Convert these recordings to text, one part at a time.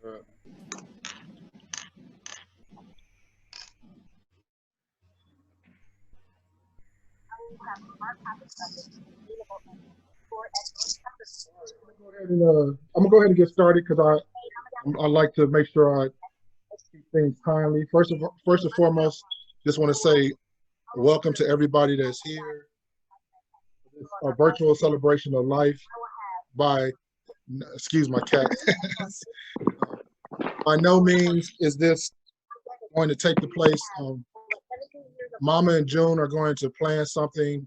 Uh, I'm gonna go ahead and get started because I like to make sure I keep things timely. First and foremost, just want to say welcome to everybody that's here. This a virtual celebration of life by excuse my cat. By no means is this going to take the place. Mama and June are going to plan something,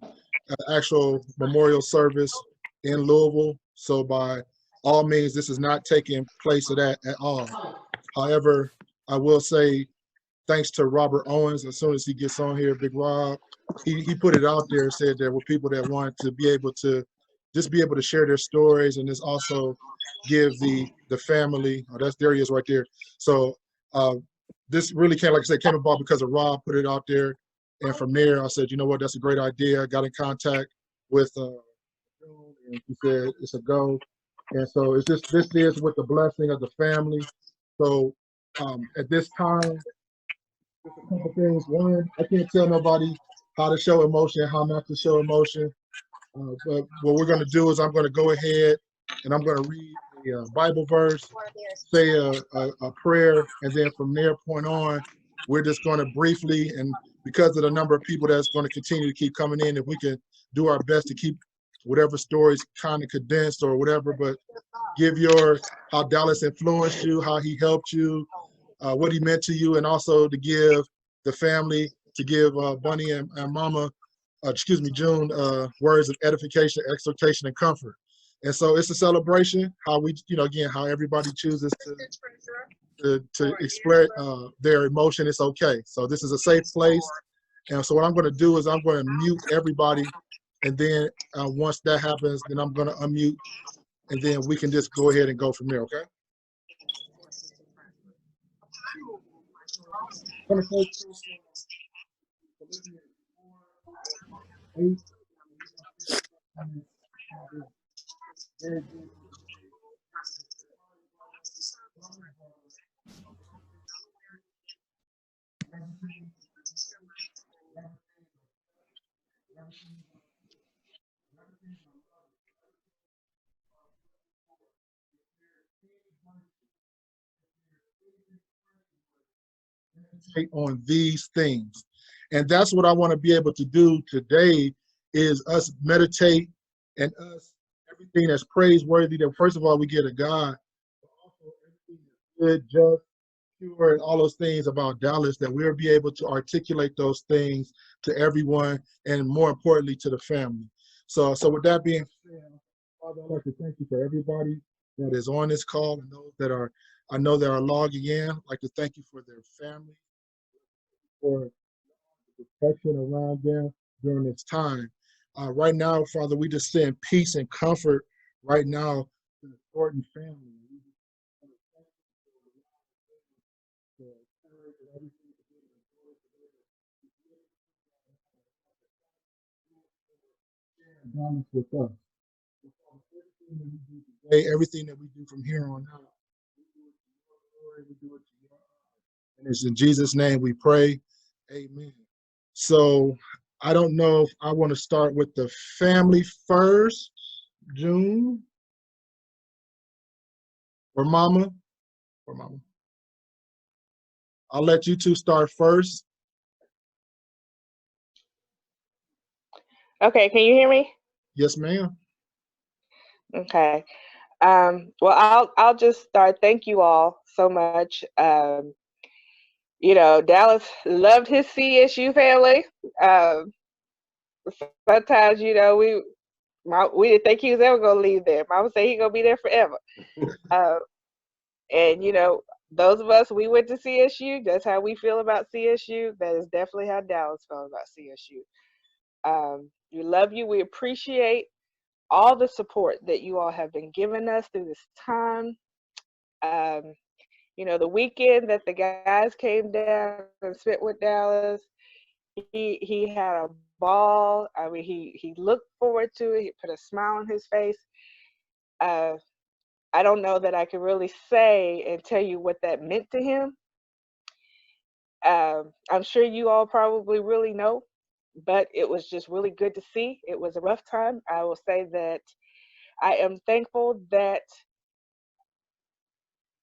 an actual memorial service in Louisville. So by all means, this is not taking place of that at all. However, I will say thanks to Robert Owens, as soon as he gets on here, Big Rob, he put it out there, said there were people that wanted to be able to just be able to share their stories and just also give the family, oh, that's there he is right there. So uh, this really came, like I said, came about because of Rob put it out there. And from there, I said, you know what, that's a great idea. I got in contact with and he said it's a go. And so it's just this is with the blessing of the family. So at this time, just a couple things. One, I can't tell nobody how to show emotion, how not to show emotion. But what we're going to do is I'm going to go ahead and I'm going to read a Bible verse, say a prayer, and then from there point on, we're just going to briefly, and because of the number of people that's going to continue to keep coming in, if we can do our best to keep whatever stories kind of condensed or whatever, but give your how Dallas influenced you, how he helped you, what he meant to you, and also to give the family, to give Bunny and Mama, excuse me, June, words of edification, exhortation, and comfort. And so it's a celebration. How we, you know, again, how everybody chooses to express their emotion. It's okay. So this is a safe place. And so what I'm going to do is I'm going to mute everybody, and then once that happens, then I'm going to unmute, and then we can just go ahead and go from there. Okay. I'm going to on these things. And that's what I want to be able to do today is us meditate and us everything that's praiseworthy, that first of all we get a God, but also everything that's good, just, pure, and all those things about Dallas, that we'll be able to articulate those things to everyone and more importantly to the family. So with that being said, Father, I'd like to thank you for everybody that is on this call and those that are I know that are logging in. I'd like to thank you for their family, for the protection around them during this time. Right now, Father, we just send peace and comfort right now to the Thornton family. We just want to thank you for the courage and everything that they enjoy today. Balance with us. Everything that we do today, everything that we do from here on out, we do it to your glory, we do it to your honor. And it's in Jesus' name we pray. Amen. So I don't know if I want to start with the family first, June, or Mama, or Mama. I'll let you two start first. Okay, can you hear me? Yes, ma'am. Okay. Well, I'll just start. Thank you all so much. You know, Dallas loved his CSU family. Sometimes, you know, we didn't think he was ever gonna leave there. Mama said he gonna be there forever. Uh, and you know, those of us we went to CSU. That's how we feel about CSU. That is definitely how Dallas felt about CSU. We love you. We appreciate all the support that you all have been giving us through this time. Um, you know, the weekend that the guys came down and spent with Dallas, he had a ball. I mean, he looked forward to it. He put a smile on his face. Uh, I don't know that I can really say and tell you what that meant to him. I'm sure you all probably really know, but it was just really good to see. It was a rough time. I will say that I am thankful that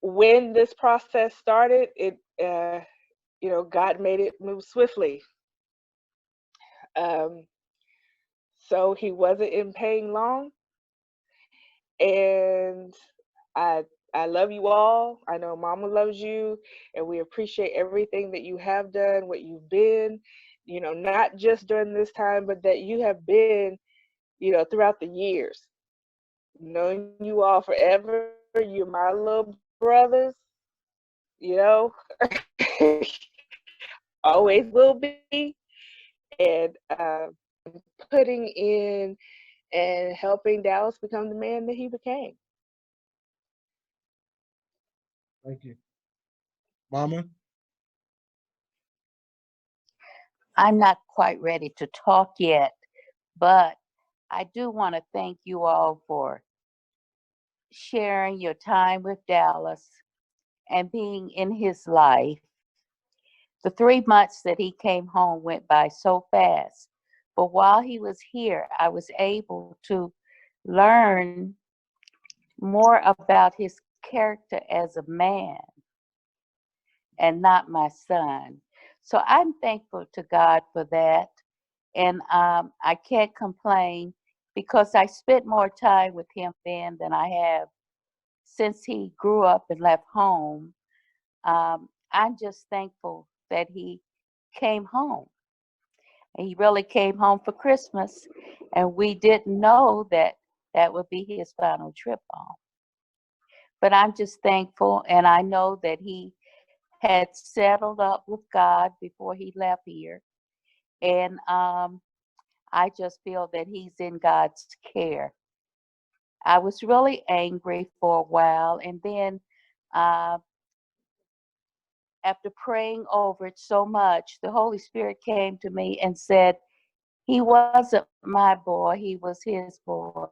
when this process started, God made it move swiftly. Um, so he wasn't in pain long, and I I love you all. I know Mama loves you, and we appreciate everything that you have done, what you've been, not just during this time, but that you have been, throughout the years. Knowing you all forever, you're my little brothers, you know, always will be, and putting in and helping Dallas become the man that he became. Thank you. Mama? I'm not quite ready to talk yet, but I do want to thank you all for sharing your time with Dallas and being in his life. The 3 months that he came home went by so fast. But while he was here, I was able to learn more about his character as a man and not my son. So I'm thankful to God for that. And I can't complain because I spent more time with him then than I have since he grew up and left home. I'm just thankful that he came home. And he really came home for Christmas, and we didn't know that that would be his final trip home. But I'm just thankful, and I know that he had settled up with God before he left here. And I just feel that he's in God's care. I was really angry for a while, and then uh, after praying over it so much, the Holy Spirit came to me and said, he wasn't my boy, he was his boy.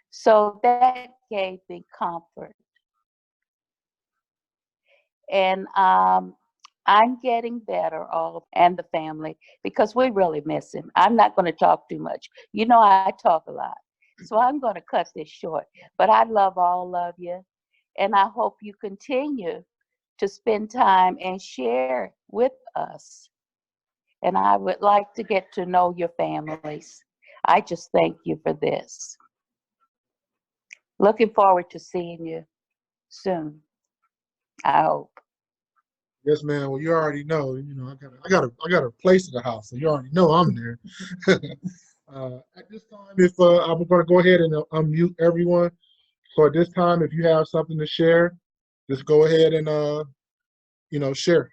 So that gave me comfort. And I'm getting better, all and the family, because we really miss him. I'm not going to talk too much. You know, I talk a lot. So I'm going to cut this short. But I love all of you. And I hope you continue to spend time and share with us. And I would like to get to know your families. I just thank you for this. Looking forward to seeing you soon. I hope. Yes, man. Well, you already know. I got a place in the house, so you already know I'm there. At this time, if I'm going to go ahead and unmute everyone. So at this time, if you have something to share, just go ahead and share,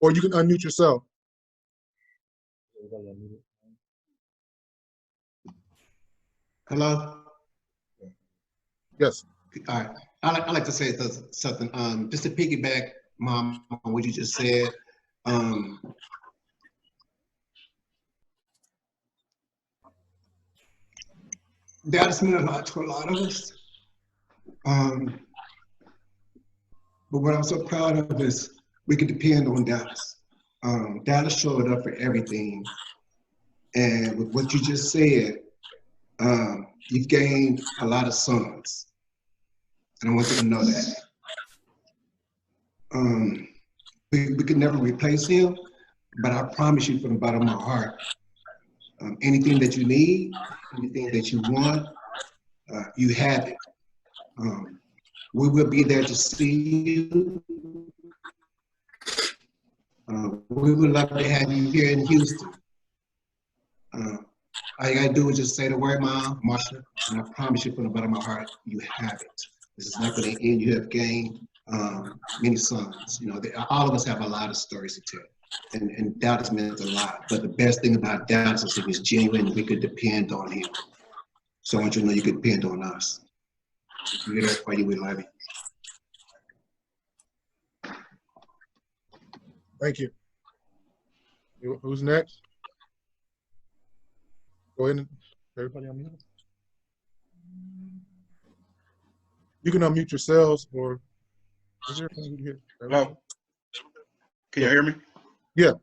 or you can unmute yourself. Hello. Yes. All right. I like to say something. Just to piggyback, Mom, on what you just said. Dallas meant a lot to a lot of us. But what I'm so proud of is we could depend on Dallas. Dallas showed up for everything. And with what you just said, you've gained a lot of sons. And I want you to know that. We could never replace him, but I promise you from the bottom of my heart, anything that you need, anything that you want, you have it. We will be there to see you. We would love to have you here in Houston. All you gotta do is just say the word, Mom, Marsha, and I promise you from the bottom of my heart, you have it. This is not gonna end. You have gained many sons. You know, all of us have a lot of stories to tell. And Dallas meant a lot. But the best thing about Dallas is he was genuine. We could depend on him. So I want you to know you could depend on us. We're there for you. We love you. Thank you. Who's next? Go ahead and everybody on mute. You can unmute yourselves, or is there anything you hear? Hello? Can you hear me? Yeah.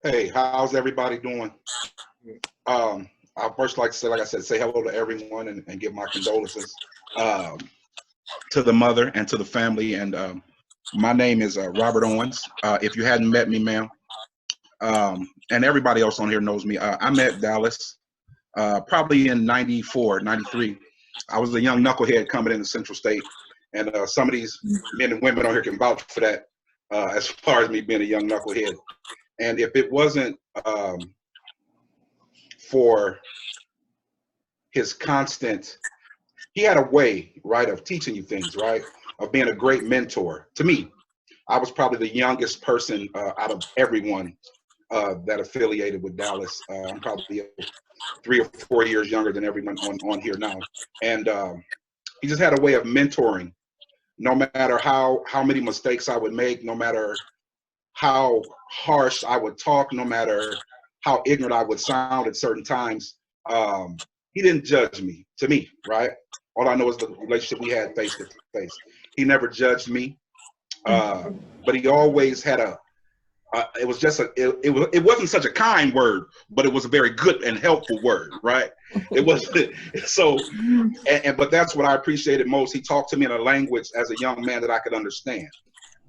Hey, how's everybody doing? I'd first like to say, like I said, say hello to everyone and give my condolences to the mother and to the family. And my name is Robert Owens. If you hadn't met me, ma'am, and everybody else on here knows me, I met Dallas probably in 94, 93. I was a young knucklehead coming into Central State. And some of these men and women on here can vouch for that as far as me being a young knucklehead. And if it wasn't for his constant, he had a way, right, of teaching you things, right, of being a great mentor. To me, I was probably the youngest person out of everyone that affiliated with Dallas. I'm probably 3 or 4 years younger than everyone on here now. And he just had a way of mentoring, no matter how many mistakes I would make, no matter how harsh I would talk, no matter how ignorant I would sound at certain times. He didn't judge me, to me, right? All I know is the relationship we had face to face. He never judged me, but he always had it was just it wasn't such a kind word, but it was a very good and helpful word, right? It was so, but that's what I appreciated most. He talked to me in a language as a young man that I could understand,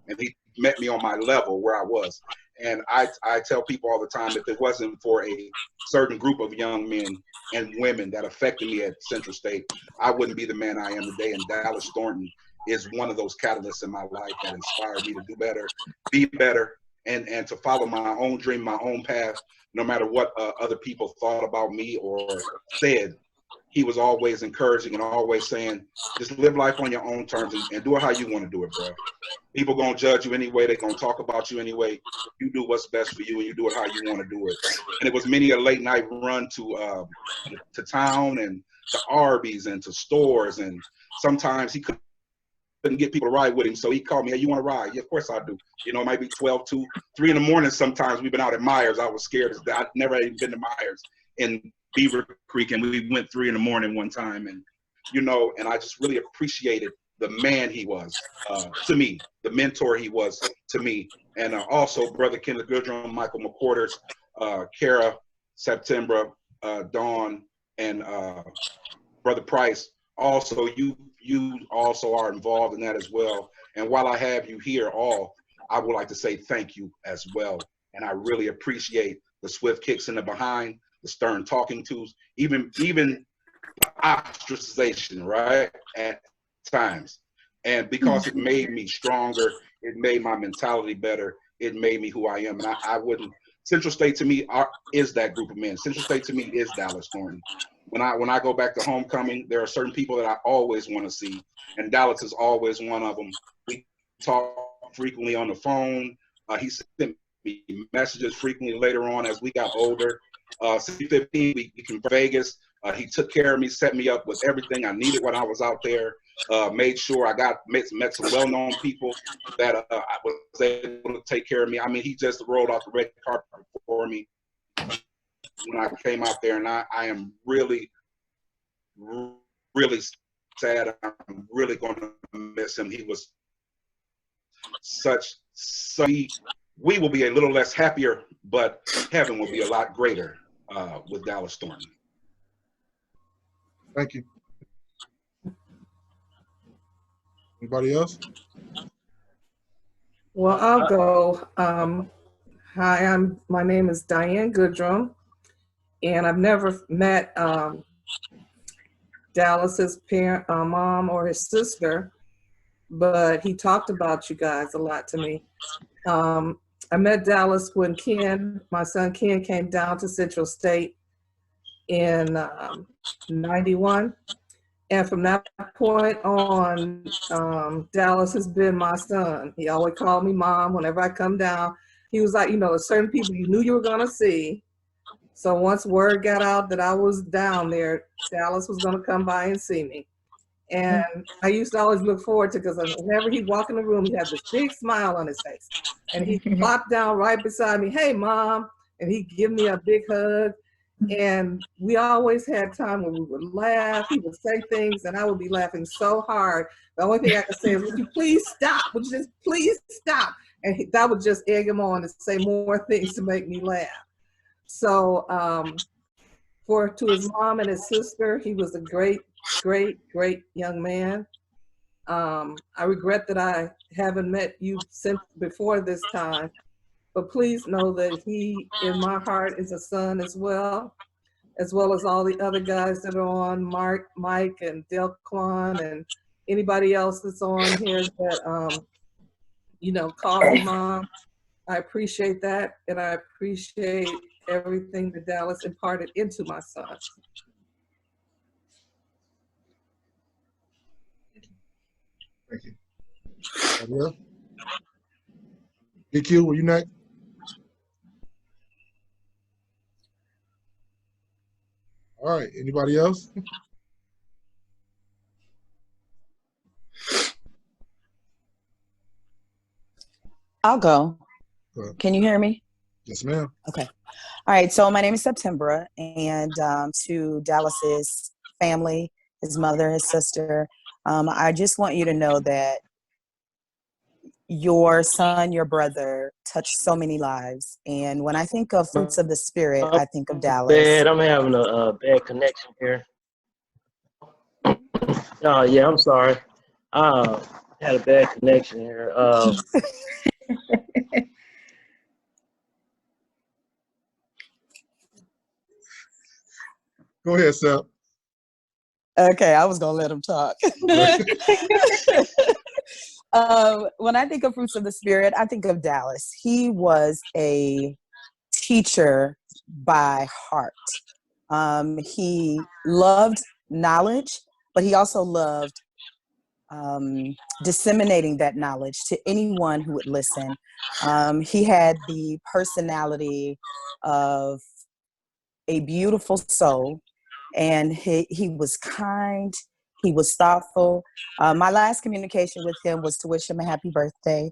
and he met me on my level where I was. And I tell people all the time, if it wasn't for a certain group of young men and women that affected me at Central State, I wouldn't be the man I am today. And Dallas Thornton is one of those catalysts in my life that inspired me to do better, be better, and to follow my own dream, my own path, no matter what other people thought about me or said. He was always encouraging and always saying, just live life on your own terms and do it how you want to do it, bro. People gonna judge you anyway. They gonna talk about you anyway. You do what's best for you, and you do it how you want to do it. And it was many a late night run to town and to Arby's and to stores, and sometimes he couldn't get people to ride with him, so he called me, hey, you want to ride? Yeah, of course I do. You know, it might be 12, 2, 3 in the morning sometimes. We've been out at Myers. I was scared. I'd never even been to Myers in Beaver Creek, and we went 3 in the morning one time, and you know, and I just really appreciated the man he was to me, the mentor he was to me, and also Brother Kenneth Goodrum, Michael McQuarters, Kara, September, Dawn, and Brother Price. Also, you also are involved in that as well. And while I have you here all, I would like to say thank you as well. And I really appreciate the swift kicks in the behind, the stern talking tos, even ostracization, right, at times. And because it made me stronger, it made my mentality better, it made me who I am. And I wouldn't, Central State to me is that group of men. Central State to me is Dallas Thornton. When I go back to homecoming, there are certain people that I always want to see, and Dallas is always one of them. We talk frequently on the phone. He sent me messages frequently later on as we got older. 15, we came to Vegas. He took care of me, set me up with everything I needed when I was out there. Made sure I met some well-known people that I was able to take care of me. I mean, he just rolled out the red carpet for me when I came out there, and I am really, really sad. I'm really going to miss him. He was such we will be a little less happier, but heaven will be a lot greater with Dallas Thornton. Thank you. Anybody else? Well, I'll go. Hi, my name is Diane Goodrum, and I've never met Dallas's mom or his sister, but he talked about you guys a lot to me. I met Dallas when my son Ken, came down to Central State in 91. And from that point on, Dallas has been my son. He always called me mom whenever I come down. He was like, you know, certain people you knew you were gonna see. So once word got out that I was down there, Dallas was gonna come by and see me. And I used to always look forward to, because whenever he'd walk in the room, he had this big smile on his face. And he'd plop down right beside me, hey, Mom. And he'd give me a big hug. And we always had time when we would laugh. He would say things and I would be laughing so hard. The only thing I could say is, would you please stop? Would you just please stop? And that would just egg him on to say more things to make me laugh. So to his mom and his sister, he was a great, great, great young man. I regret that I haven't met you since before this time, but please know that he, in my heart, is a son as well as all the other guys that are on, Mike and Delquan and anybody else that's on here that, call me mom. I appreciate that, and I appreciate everything that Dallas imparted into my son. Thank you. Yeah. DQ, were you next? All right, anybody else? I'll go. Go ahead. Can you hear me? Yes, ma'am. Okay. All right. So my name is Septembra, and to Dallas's family, his mother, his sister, I just want you to know that your son, your brother, touched so many lives. And when I think of fruits of the spirit, I think of Dallas. Bad. I'm having a bad connection here. Oh yeah, I'm sorry. Had a bad connection here. Go ahead, Sep. Okay, I was gonna let him talk. When I think of fruits of the spirit, I think of Dallas. He was a teacher by heart. He loved knowledge, but he also loved disseminating that knowledge to anyone who would listen. He had the personality of a beautiful soul, and he was kind, he was thoughtful. My last communication with him was to wish him a happy birthday.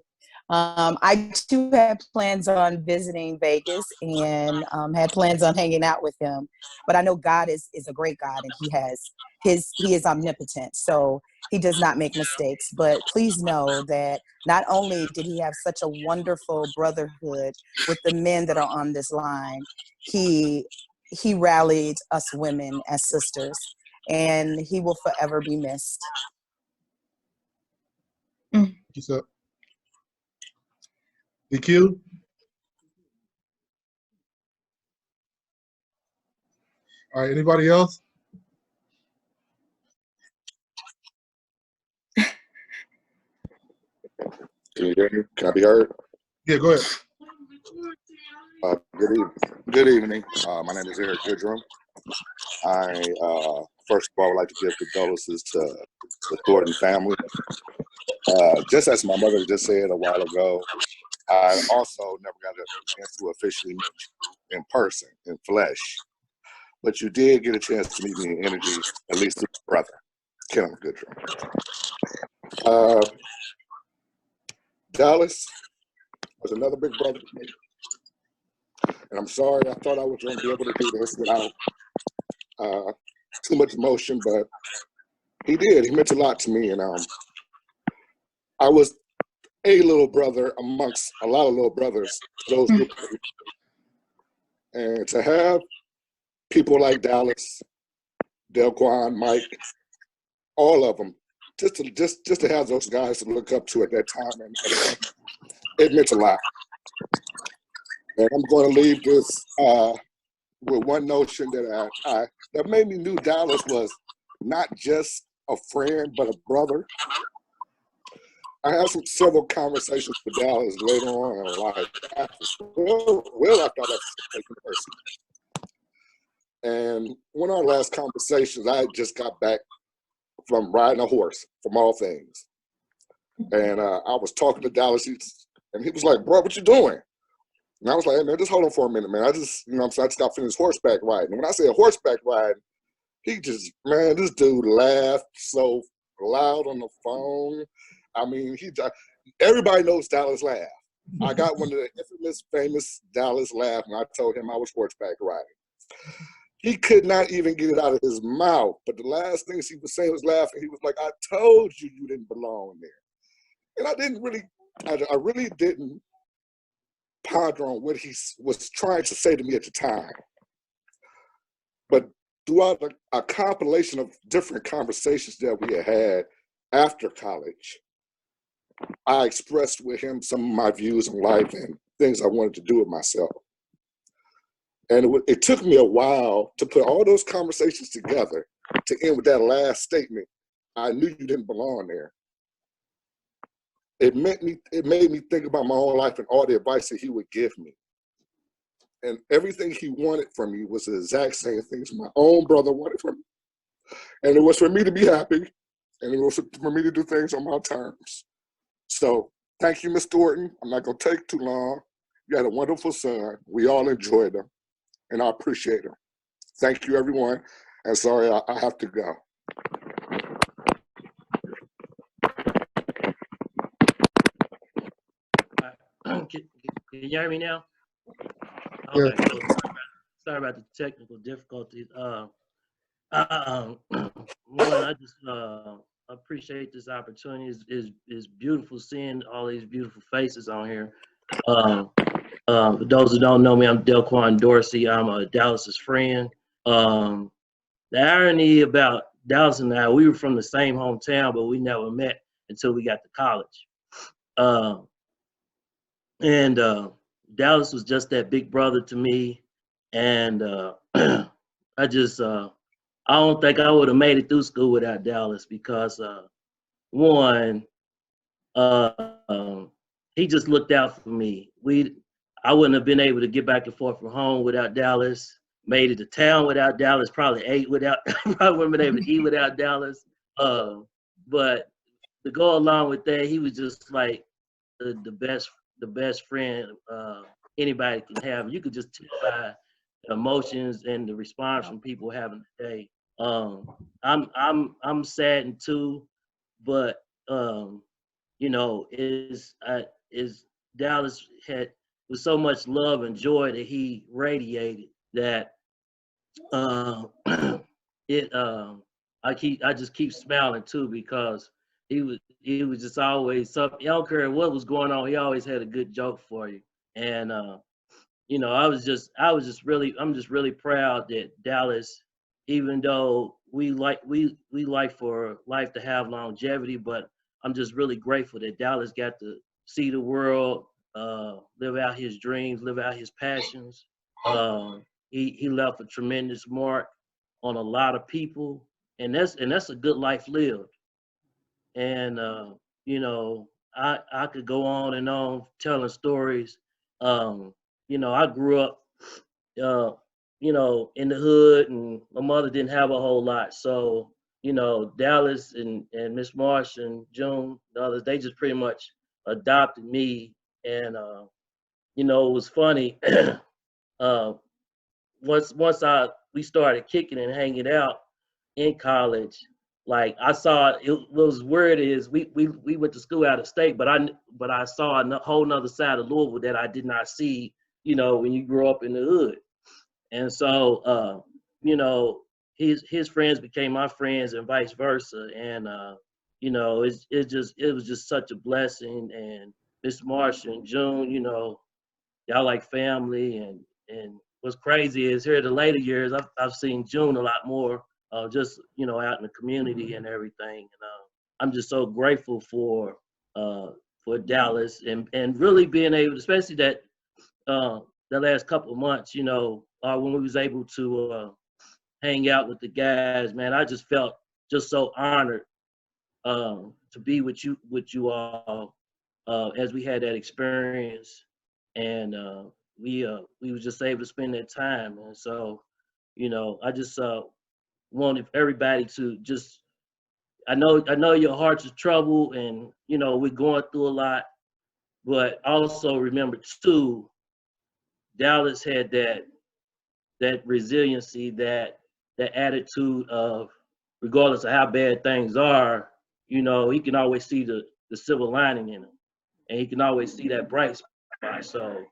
I too had plans on visiting Vegas and had plans on hanging out with him, but I know God is a great God, and he is omnipotent, so he does not make mistakes. But please know that not only did he have such a wonderful brotherhood with the men that are on this line, he rallied us women as sisters, and he will forever be missed. Thank you, Sep. DQ? All right, anybody else? Can you hear me? Can I be heard? Yeah, go ahead. Good evening. My name is Eric Goodrum. I first of all would like to give condolences to the Thornton family. Just as my mother just said a while ago, I also never got a chance to officially meet you in person, in flesh. But you did get a chance to meet me in energy, at least through my brother, Kenneth Goodrum. Dallas was another big brother to me. And I'm sorry, I thought I was going to be able to do this without too much emotion, but he did. He meant a lot to me. And I was a little brother amongst a lot of little brothers, those group of people. And to have people like Dallas, Delquan, Mike, all of them, just to have those guys to look up to at that time, and it meant a lot. And I'm going to leave this with one notion that that made me knew Dallas was not just a friend, but a brother. I had several conversations with Dallas later on in life. Well, after I left State University. And one of our last conversations, I had just got back from riding a horse, from all things. And I was talking to Dallas, and he was like, "Bro, what you doing?" And I was like, "Hey, man, just hold on for a minute, man. I just got finished horseback riding." And when I say horseback riding, he just, man, this dude laughed so loud on the phone. I mean, everybody knows Dallas laugh. I got one of the infamous, famous Dallas laugh when I told him I was horseback riding. He could not even get it out of his mouth. But the last things he was saying was laughing. He was like, I told you you didn't belong there. And I really didn't ponder on what he was trying to say to me at the time. But throughout a compilation of different conversations that we had after college, I expressed with him some of my views on life and things I wanted to do with myself. And it took me a while to put all those conversations together to end with that last statement. I knew you didn't belong there. It made me think about my own life and all the advice that he would give me. And everything he wanted from me was the exact same things my own brother wanted from me. And it was for me to be happy, and it was for me to do things on my terms. So thank you, Ms. Thornton. I'm not gonna take too long. You had a wonderful son. We all enjoyed him, and I appreciate him. Thank you, everyone. And sorry, I have to go. Can you hear me now? Yeah. Okay, cool. Sorry about the technical difficulties. One, I just appreciate this opportunity. It's beautiful seeing all these beautiful faces on here. For those who don't know me, I'm Delquan Dorsey. I'm Dallas's friend. The irony about Dallas and I, we were from the same hometown, but we never met until we got to college. And Dallas was just that big brother to me. And I don't think I would have made it through school without Dallas because one, he just looked out for me. I wouldn't have been able to get back and forth from home without Dallas. Made it to town without Dallas. Probably wouldn't have been able to eat without Dallas. But to go along with that, he was just like the best friend anybody can have. You could just tell by the emotions and the response from people having today. I'm saddened too, but you know, is Dallas had with so much love and joy that he radiated that I just keep smiling too because he was just always something. I don't care what was going on, he always had a good joke for you. And you know, I'm just really proud that Dallas, even though we like for life to have longevity, but I'm just really grateful that Dallas got to see the world, live out his dreams, live out his passions. He left a tremendous mark on a lot of people, and that's a good life lived. And you know, I could go on and on telling stories. You know, I grew up, you know, in the hood, and my mother didn't have a whole lot. So, you know, Dallas and Miss Marsh and June, the others, they just pretty much adopted me. And you know, it was funny. Once we started kicking and hanging out in college, like I saw it was where it is. We went to school out of state, but I saw a whole nother side of Louisville that I did not see, you know, when you grow up in the hood. And so you know, his friends became my friends and vice versa. And you know, it was just such a blessing. And Miss Marsh and June, you know, y'all like family. And what's crazy is here the later years, I've seen June a lot more, just, you know, out in the community and everything. And I'm just so grateful for Dallas and really being able, especially that the last couple of months, you know, when we was able to hang out with the guys, man, I just felt just so honored to be with you all as we had that experience. And we was just able to spend that time. And so, you know, I just wanted everybody to just, I know your hearts are troubled, and you know we're going through a lot, but also remember too, Dallas had that resiliency, that attitude of, regardless of how bad things are, you know, he can always see the silver lining in them, and he can always see that bright spot. So,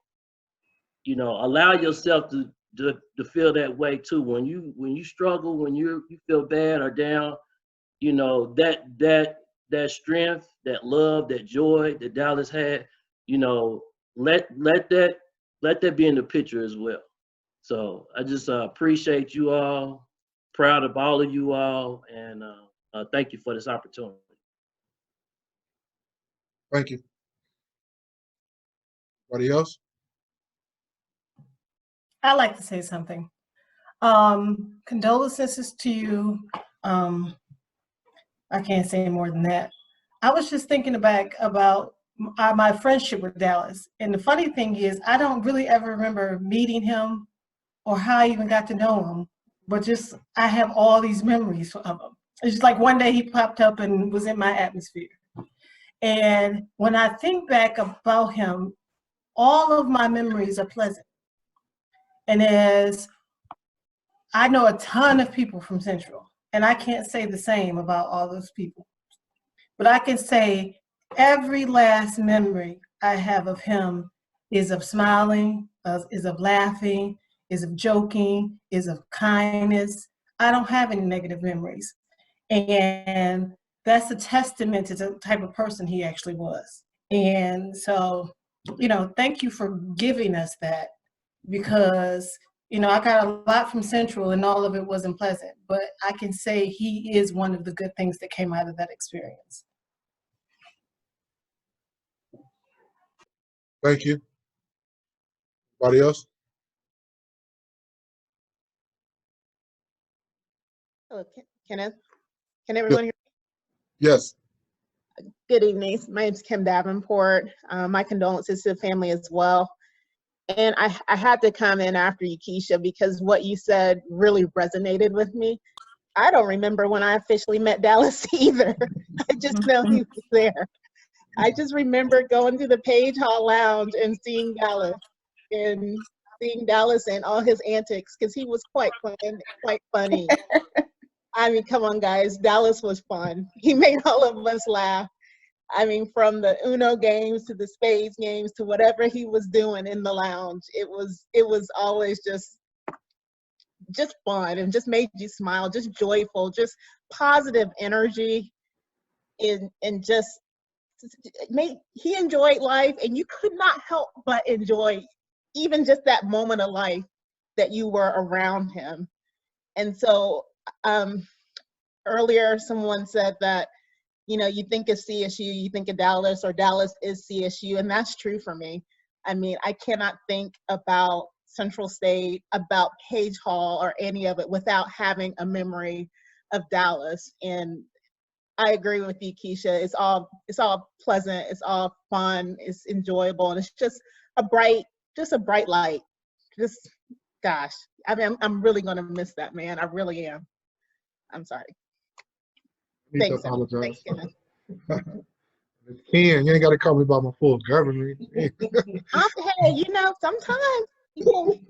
you know, allow yourself to to feel that way too. When you struggle, when you feel bad or down, you know, that strength, that love, that joy that Dallas had, you know, let that be in the picture as well. So I just appreciate you all, proud of all of you all, and thank you for this opportunity. Thank you. Anybody else? I'd like to say something. Condolences to you. I can't say more than that. I was just thinking back about my friendship with Dallas. And the funny thing is, I don't really ever remember meeting him or how I even got to know him, but just I have all these memories of him. It's just like one day he popped up and was in my atmosphere. And when I think back about him, all of my memories are pleasant. And as I know a ton of people from Central, and I can't say the same about all those people, but I can say every last memory I have of him is of smiling, is of laughing, is of joking, is of kindness. I don't have any negative memories. And that's a testament to the type of person he actually was. And so, you know, thank you for giving us that, because, you know, I got a lot from Central and all of it wasn't pleasant, but I can say he is one of the good things that came out of that experience. Thank you. Anybody else? Hello, Kenneth. Can everyone hear Yes. me? Good evening. My name is Kim Davenport. My condolences to the family as well. And I had to come in after you, Keisha, because what you said really resonated with me. I don't remember when I officially met Dallas either. I just know he was there. I just remember going to the Page Hall Lounge and seeing Dallas and all his antics, because he was quite fun, quite funny. I mean, come on, guys. Dallas was fun. He made all of us laugh. I mean, from the Uno games to the spades games to whatever he was doing in the lounge, it was always just fun and just made you smile, just joyful, just positive energy, and just he enjoyed life, and you could not help but enjoy even just that moment of life that you were around him. And so earlier someone said that, you know, you think of CSU, you think of Dallas, or Dallas is CSU, and that's true for me. I mean, I cannot think about Central State, about Page Hall, or any of it without having a memory of Dallas. And I agree with you, Keisha. It's all pleasant, it's all fun, it's enjoyable, and it's just a bright light. Just, gosh, I mean, I'm really gonna miss that man. I really am. I'm sorry. I need Thanks, to apologize. thanks, Kenneth. Ken, you ain't got to call me by my full government. Hey, you know, sometimes people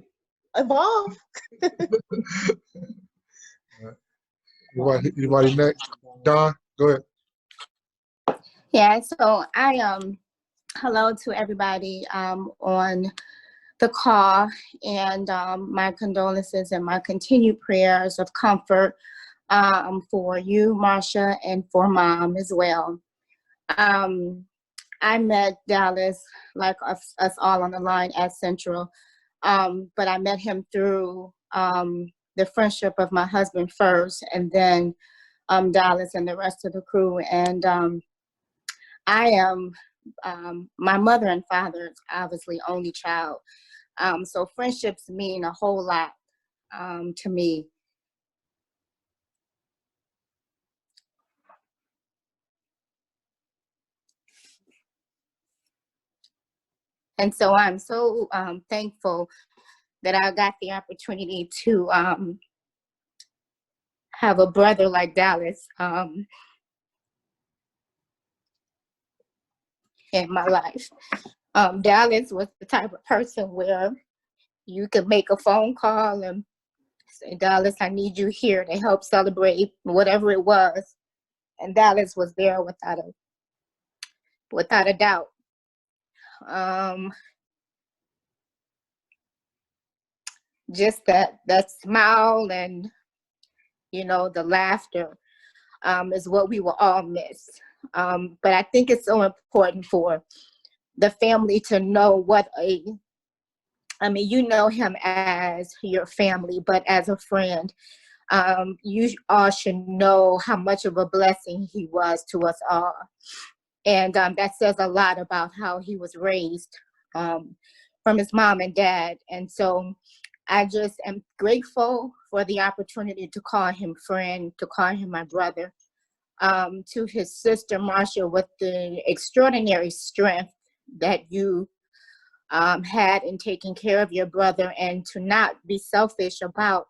evolve. Anybody next? Don, go ahead. Yeah, so hello to everybody on the call, and my condolences and my continued prayers of comfort for you, Marsha, and for Mom as well. I met Dallas, like us all on the line, at Central, but I met him through the friendship of my husband first, and then Dallas and the rest of the crew. And I am my mother and father's obviously only child, so friendships mean a whole lot to me. And so I'm so thankful that I got the opportunity to have a brother like Dallas in my life. Dallas was the type of person where you could make a phone call and say, Dallas, I need you here to help celebrate whatever it was. And Dallas was there without a doubt. just that smile and, you know, the laughter is what we will all miss. But I think it's so important for the family to know I mean, you know him as your family, but as a friend, you all should know how much of a blessing he was to us all. And that says a lot about how he was raised from his mom and dad. And so I just am grateful for the opportunity to call him friend, to call him my brother. To his sister, Marcia, with the extraordinary strength that you had in taking care of your brother, and to not be selfish about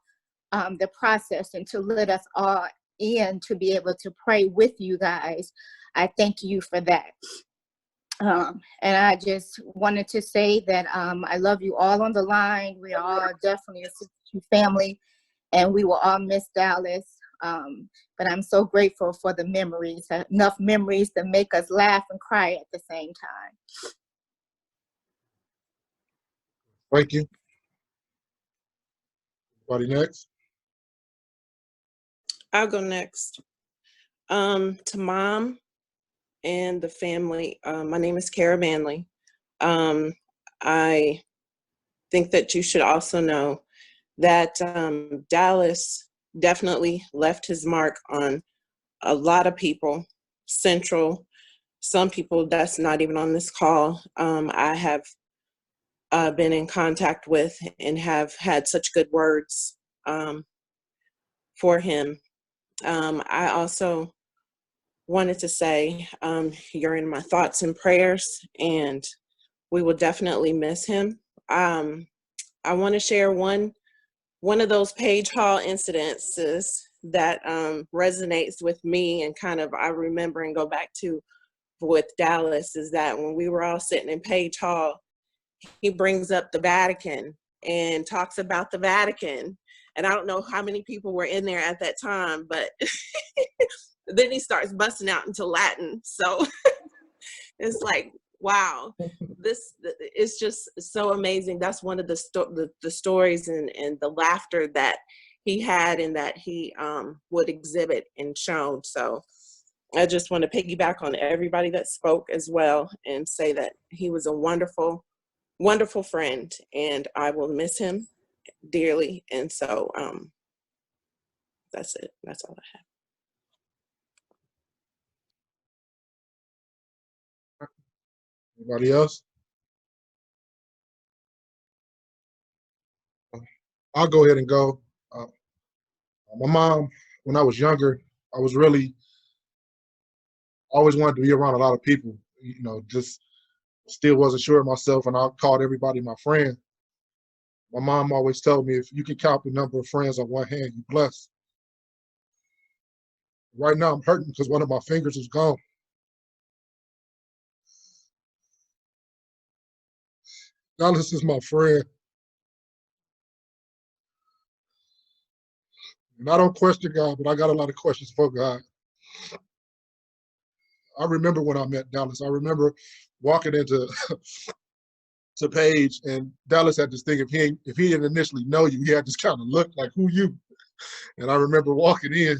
the process, and to let us all in to be able to pray with you guys. I thank you for that. And I just wanted to say that I love you all on the line. We are all definitely a Sister family, and we will all miss Dallas. But I'm so grateful for the memories, enough memories to make us laugh and cry at the same time. Thank you. Anybody next? I'll go next. To Mom and the family, my name is Kara Manley. I think that you should also know that Dallas definitely left his mark on a lot of people, Central, some people that's not even on this call. I have been in contact with and have had such good words for him. I also wanted to say you're in my thoughts and prayers, and we will definitely miss him. I want to share one of those Page Hall incidences that resonates with me, and kind of I remember and go back to with Dallas, is that when we were all sitting in Page Hall, he brings up the Vatican and talks about the Vatican. And I don't know how many people were in there at that time, but then he starts busting out into Latin. So it's like, wow, this is just so amazing. That's one of the stories and the laughter that he had and that he would exhibit and show. So I just want to piggyback on everybody that spoke as well and say that he was a wonderful, wonderful friend, and I will miss him dearly. And so that's it. That's all I have. Anybody else? I'll go ahead and go. My mom, when I was younger, I was really always wanted to be around a lot of people. You know, just still wasn't sure of myself, and I called everybody my friend. My mom always told me, if you can count the number of friends on one hand, you're blessed. Right now, I'm hurting because one of my fingers is gone. Dallas is my friend. And I don't question God, but I got a lot of questions for God. I remember when I met Dallas. I remember walking into to Page, and Dallas had this thing, if he didn't initially know you, he had this kind of look like, who you? And I remember walking in,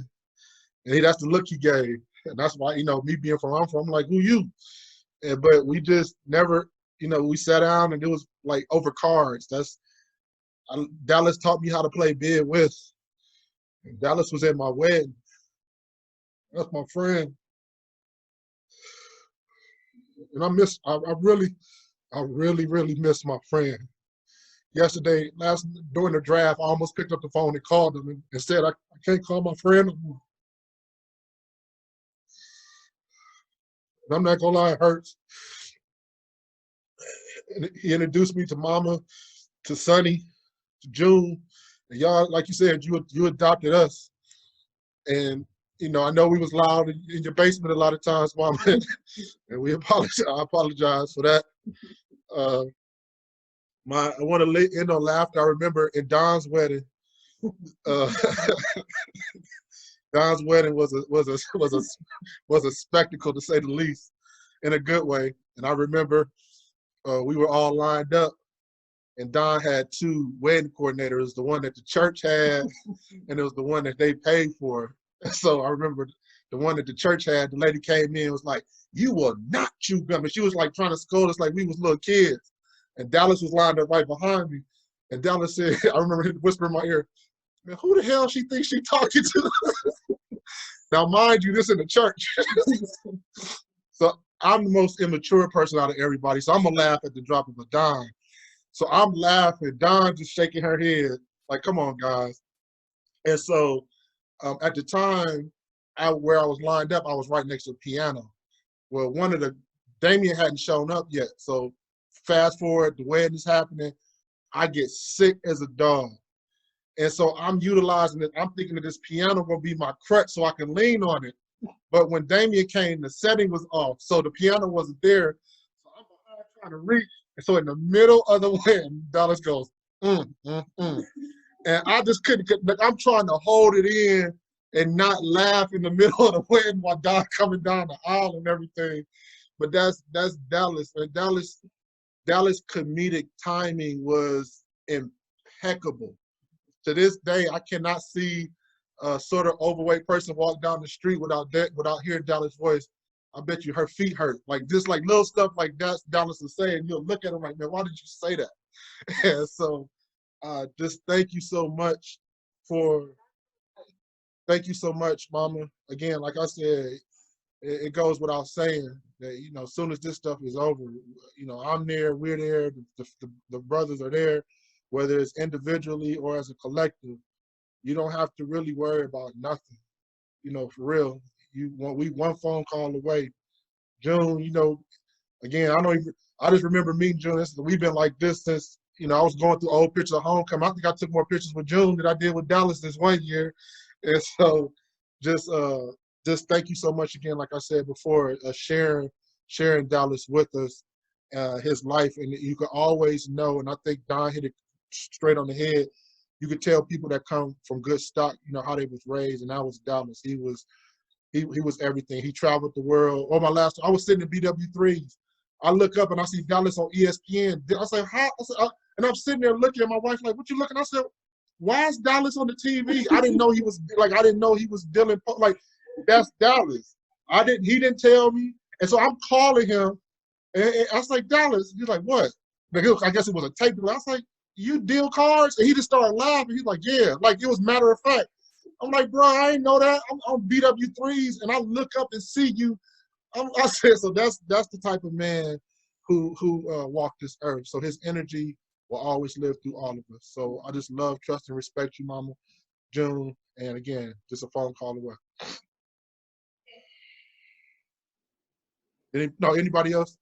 and that's the look he gave. And that's why, you know, me being from where I'm from, I'm like, who you? But we just never, you know, we sat down and it was like over cards. Dallas taught me how to play bid with. And Dallas was at my wedding. That's my friend. And I really miss my friend. Yesterday, during the draft, I almost picked up the phone and called him and said, I can't call my friend no more. And I'm not gonna lie, it hurts. And he introduced me to Mama, to Sonny, to June. And y'all, like you said, you adopted us. And you know, I know we was loud in your basement a lot of times, Mama, and we apologize. I apologize for that. I want to end on laughter. I remember in Don's wedding. Don's wedding was a spectacle, to say the least, in a good way. And I remember we were all lined up, and Don had two wedding coordinators, the one that the church had, and it was the one that they paid for. So I remember the one that the church had, the lady came in and was like, "You will not chew gum." And she was like trying to scold us like we was little kids. And Dallas was lined up right behind me. And Dallas said, I remember him whispering in my ear, "Man, who the hell she thinks she talking to?" Now, mind you, this in the church. So I'm the most immature person out of everybody. So I'm going to laugh at the drop of a dime. So I'm laughing. Dawn just shaking her head like, "Come on, guys." And so at the time where I was lined up, I was right next to the piano. Well, Damien hadn't shown up yet. So fast forward, the wedding is happening. I get sick as a dog. And so I'm utilizing it. I'm thinking that this piano gonna be my crutch so I can lean on it. But when Damien came, the setting was off. So the piano wasn't there. So I'm behind trying to reach. And so in the middle of the wedding, Dallas goes, And I just couldn't, like, I'm trying to hold it in and not laugh in the middle of the wedding while Don coming down the aisle and everything. But that's Dallas. And Dallas comedic timing was impeccable. To this day, I cannot see a sort of overweight person walk down the street without hearing Dallas' voice. I bet you her feet hurt. Like just like little stuff like that Dallas is saying, you'll look at him like, "Man, why did you say that?" And so just thank you so much, Mama. Again, like I said, it goes without saying that, as soon as this stuff is over, I'm there, we're there, the brothers are there, whether it's individually or as a collective. You don't have to really worry about nothing, for real. We one phone call away. June, again, I just remember meeting June. We've been like this since, I was going through old pictures of homecoming. I think I took more pictures with June than I did with Dallas this one year. And so just thank you so much again, like I said before, sharing Dallas with us, his life. And you can always know, and I think Don hit it straight on the head, you could tell people that come from good stock, how they was raised, and that was Dallas. He was everything. He traveled the world. I was sitting in BW3s. I look up and I see Dallas on ESPN. I say, "How?" And I'm sitting there looking at my wife like, "What you looking?" I said, "Why is Dallas on the TV?" I didn't know he was dealing, like, that's Dallas. He didn't tell me. And so I'm calling him and I was like, "Dallas." He's like, "What?" I guess it was a tape delay. I was like, "You deal cards?" And he just started laughing. He's like, "Yeah." Like it was matter of fact. I'm like, "Bro, I ain't know that. I'm on BW3s and I look up and see you." I said, so that's the type of man who walked this earth. So his energy will always live through all of us. So I just love, trust, and respect you, Mama June. And again, just a phone call away. Anybody else?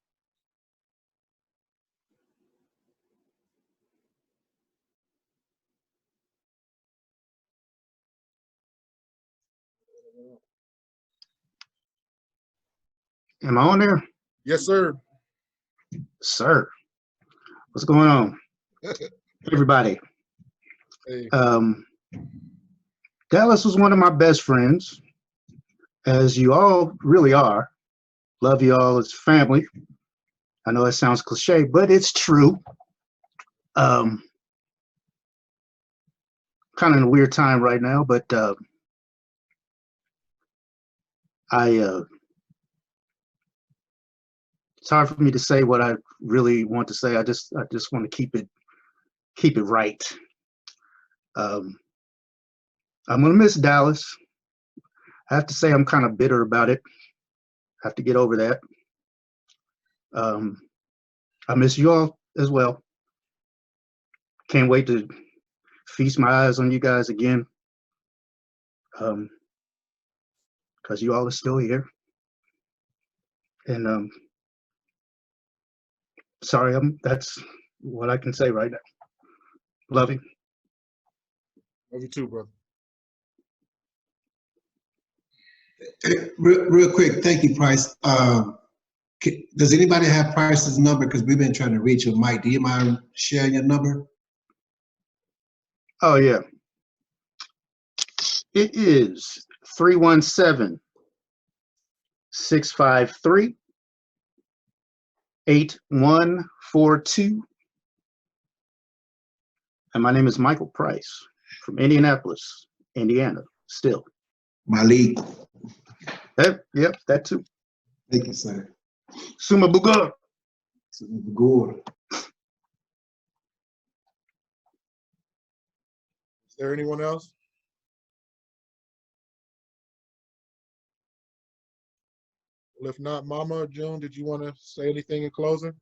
Am I on there? Yes, sir. Sir. What's going on? Everybody. Hey. Dallas was one of my best friends, as you all really are. Love you all as family. I know it sounds cliche, but it's true. Kind of in a weird time right now, but it's hard for me to say what I really want to say. I just want to keep it right. I'm gonna miss Dallas. I have to say I'm kind of bitter about it. I have to get over that. I miss you all as well. Can't wait to feast my eyes on you guys again. Because you all are still here. And sorry, that's what I can say right now. Love you. Love you too, brother. Real quick, thank you, Price. Does anybody have Price's number? Because we've been trying to reach him. Mike, do you mind sharing your number? Oh, yeah. It is 317-653-8142. And my name is Michael Price from Indianapolis, Indiana, still. Malik. Yep, that too. Thank you, sir. Suma Buga. Good. Is there anyone else? Well, if not, Mama or June, did you want to say anything in closing?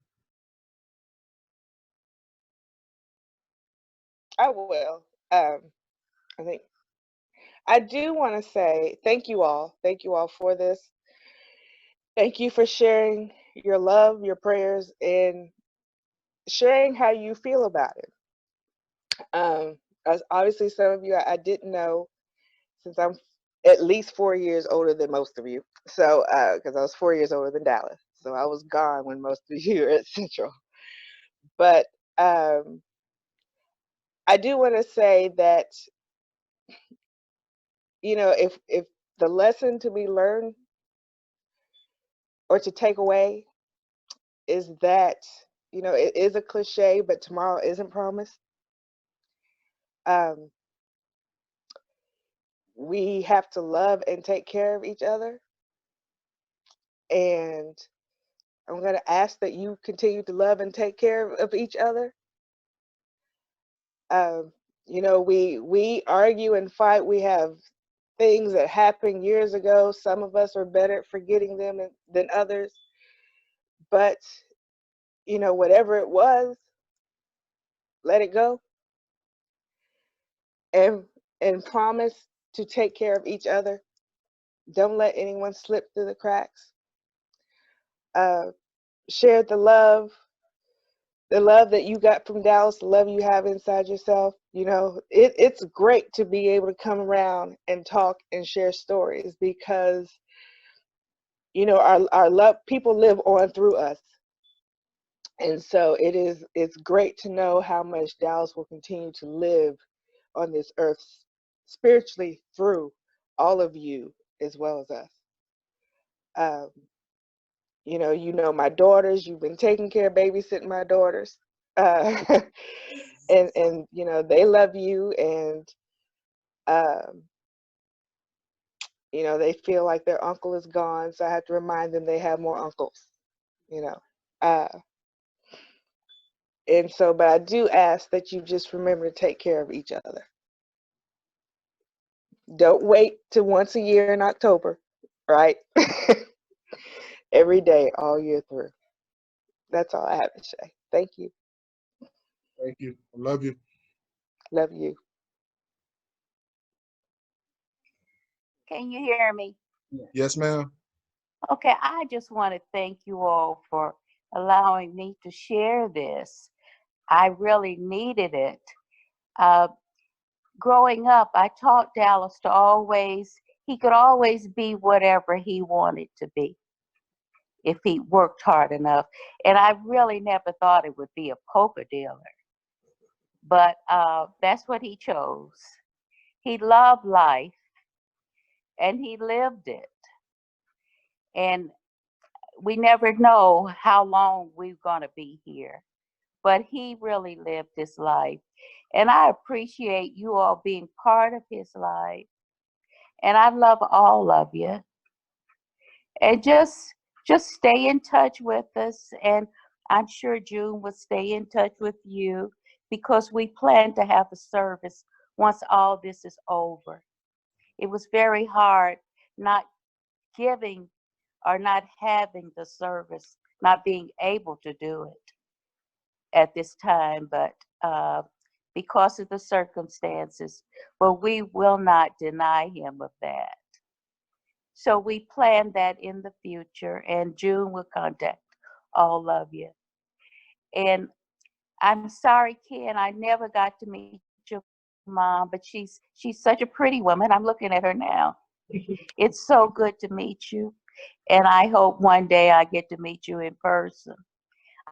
I will. I think I do want to say thank you all. Thank you all for this. Thank you for sharing your love, your prayers, and sharing how you feel about it. As obviously some of you I didn't know, since I'm at least 4 years older than most of you. So, because I was 4 years older than Dallas, so I was gone when most of you were at Central. But I do want to say that, you know, if the lesson to be learned or to take away is that, you know, it is a cliche, but tomorrow isn't promised. Um, we have to love and take care of each other. And I'm going to ask that you continue to love and take care of each other. Um, you know, we argue and fight. We have things that happened years ago. Some of us are better at forgetting them than others. But, you know, whatever it was, let it go. And promise to take care of each other. Don't let anyone slip through the cracks. Share the love that you got from Dallas, the love you have inside yourself. You know, it's great to be able to come around and talk and share stories because, you know, our love, people live on through us. And so it's great to know how much Dallas will continue to live on this earth spiritually through all of you as well as us. You know my daughters. You've been taking care of babysitting my daughters, and you know they love you, and you know they feel like their uncle is gone, so I have to remind them they have more uncles. You know, and so, but I do ask that you just remember to take care of each other. Don't wait till once a year in October, right? Every day, all year through. That's all I have to say. Thank you. Thank you. I love you. Love you. Can you hear me? Yes, ma'am. Okay, I just want to thank you all for allowing me to share this. I really needed it. Growing up, I taught Dallas he could always be whatever he wanted to be if he worked hard enough. And I really never thought it would be a poker dealer. But that's what he chose. He loved life and he lived it. And we never know how long we're going to be here. But he really lived his life. And I appreciate you all being part of his life. And I love all of you. And just stay in touch with us. And I'm sure June will stay in touch with you because we plan to have a service once all this is over. It was very hard not giving or not having the service, not being able to do it at this time, but because of the circumstances, but we will not deny him of that. So we plan that in the future, and June will contact all of you. And I'm sorry, Ken, I never got to meet your mom, but she's such a pretty woman. I'm looking at her now. It's so good to meet you. And I hope one day I get to meet you in person.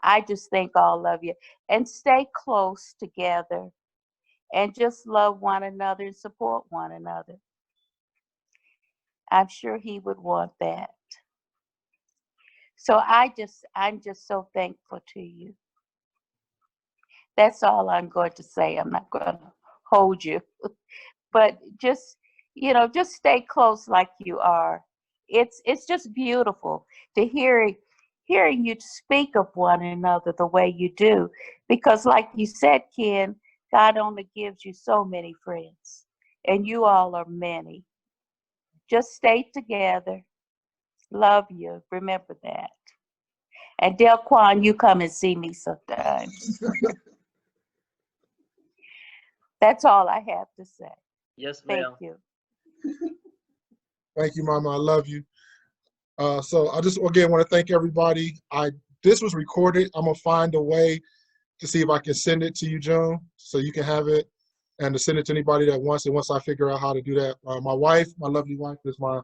I just thank all of you. And stay close together and just love one another and support one another. I'm sure he would want that. So I'm just so thankful to you. That's all I'm going to say. I'm not going to hold you. But just, just stay close like you are. It's just beautiful to hearing you speak of one another the way you do. Because like you said, Ken, God only gives you so many friends, and you all are many. Just stay together. Love you. Remember that. And Delquan, you come and see me sometimes. That's all I have to say. Yes, Thank ma'am. you. Thank you, Mama. I love you. So I just again want to thank everybody. This was recorded. I'm gonna find a way to see if I can send it to you, June, so you can have it, and to send it to anybody that wants it. Once I figure out how to do that, my wife, my lovely wife, is my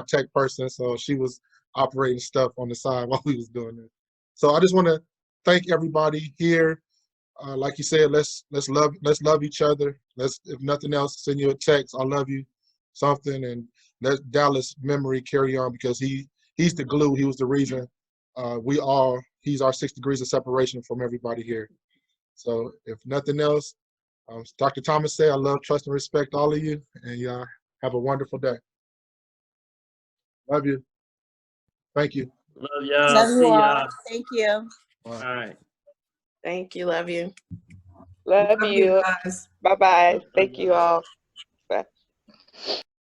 tech person, so she was operating stuff on the side while we was doing it. So I just want to thank everybody here. Like you said, let's love each other. Let's, if nothing else, send you a text. I love you, something, and let Dallas' memory carry on, because he's the glue. He was the reason he's our 6 degrees of separation from everybody here. So if nothing else, Dr. Thomas said, I love, trust, and respect all of you, and y'all have a wonderful day. Love you. Thank you. Love y'all. Love you See all. y'all. Thank you. All right. Thank you. Love you. Love you. guys. Bye-bye. Thank you all. Bye.